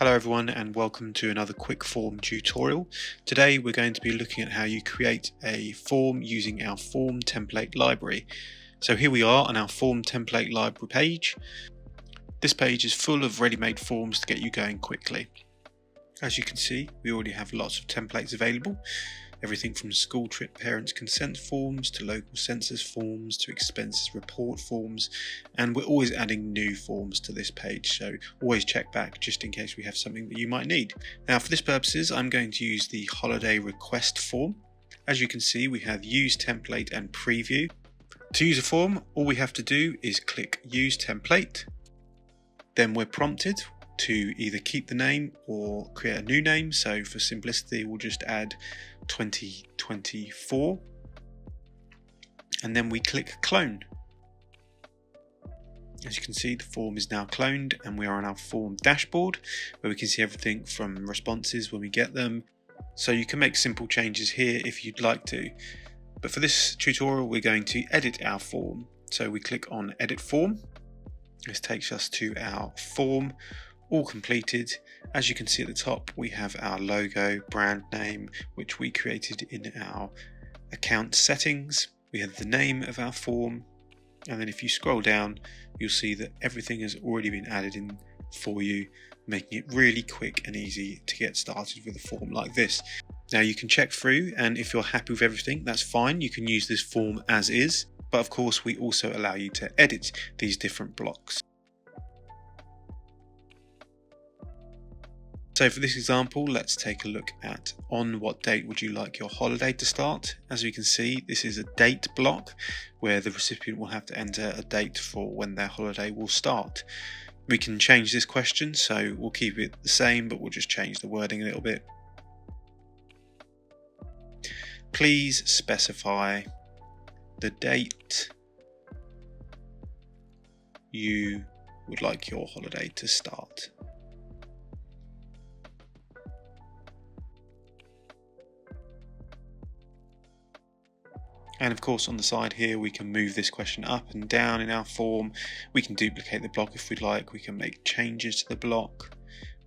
Hello everyone and welcome to another quick form tutorial. Today we're going to be looking at how you create a form using our form template library. So here we are on our form template library page. This page is full of ready-made forms to get you going quickly. As you can see, we already have lots of templates available. Everything from school trip parents' consent forms to local census forms to expenses report forms, and we're always adding new forms to this page, so always check back just in case we have something that you might need. Now for this purposes I'm going to use the holiday request form. As you can see, we have use template and preview. To use a form, all we have to do is click use template. Then we're prompted to either keep the name or create a new name, so for simplicity we'll just add 2024 and then we click clone. As you can see, the form is now cloned and we are on our form dashboard where we can see everything from responses when we get them, so you can make simple changes here if you'd like to. But for this tutorial we're going to edit our form, so we click on edit form. This takes us to our form all completed. As you can see at the top we have our logo, brand name, which we created in our account settings. We have the name of our form, and then if you scroll down you'll see that everything has already been added in for you, making it really quick and easy to get started with a form like this. Now you can check through, and if you're happy with everything, that's fine, you can use this form as is, but of course we also allow you to edit these different blocks. So for this example, let's take a look at on what date would you like your holiday to start. As we can see, this is a date block where the recipient will have to enter a date for when their holiday will start. We can change this question, so we'll keep it the same, but we'll just change the wording a little bit. Please specify the date you would like your holiday to start. And of course on the side here we can move this question up and down in our form. We can duplicate the block if we'd like, we can make changes to the block,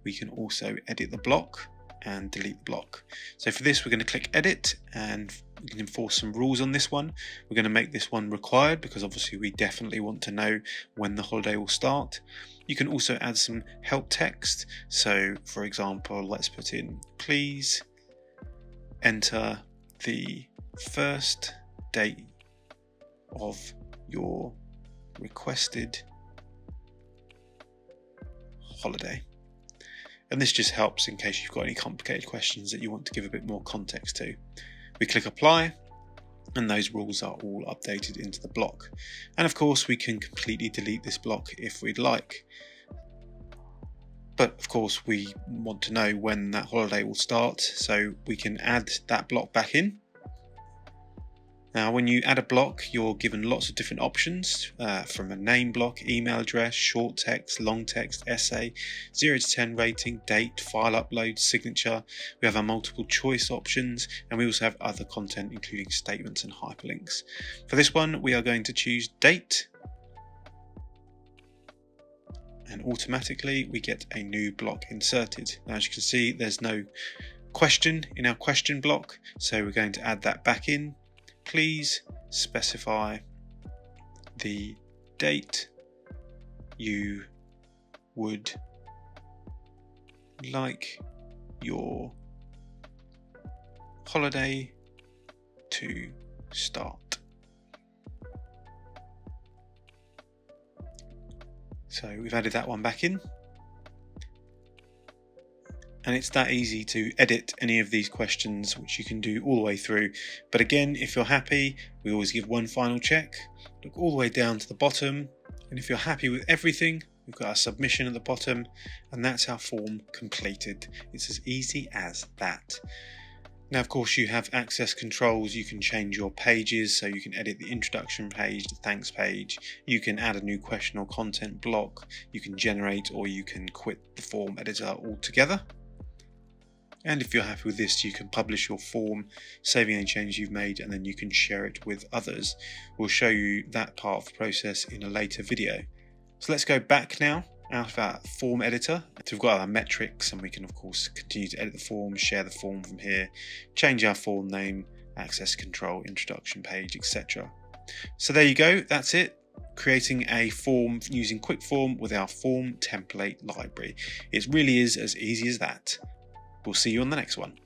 we can also edit the block and delete the block. So for this we're going to click edit and we can enforce some rules on this one. We're going to make this one required because obviously we definitely want to know when the holiday will start. You can also add some help text, so for example let's put in please enter the first date of your requested holiday, and this just helps in case you've got any complicated questions that you want to give a bit more context to. We click apply and those rules are all updated into the block, and of course we can completely delete this block if we'd like, but of course we want to know when that holiday will start, so we can add that block back in. Now when you add a block you're given lots of different options, from a name block, email address, short text, long text, essay, 0 to 10 rating, date, file upload, signature. We have our multiple choice options, and we also have other content including statements and hyperlinks. For this one we are going to choose date, and automatically we get a new block inserted. Now as you can see there's no question in our question block, so we're going to add that back in. Please specify the date you would like your holiday to start. So we've added that one back in. And it's that easy to edit any of these questions, which you can do all the way through. But again, if you're happy, we always give one final check. Look all the way down to the bottom, and if you're happy with everything, we've got our submission at the bottom, and that's our form completed. It's as easy as that. Now of course you have access controls, you can change your pages, so you can edit the introduction page, the thanks page, you can add a new question or content block, you can generate or you can quit the form editor altogether. And if you're happy with this, you can publish your form, saving any changes you've made, and then you can share it with others. We'll show you that part of the process in a later video. So let's go back now out of our form editor. So we've got our metrics, and we can of course continue to edit the form, share the form from here, change our form name, access control, introduction page, etc. So there you go, that's it. Creating a form using quickform with our form template library. It really is as easy as that. We'll see you on the next one.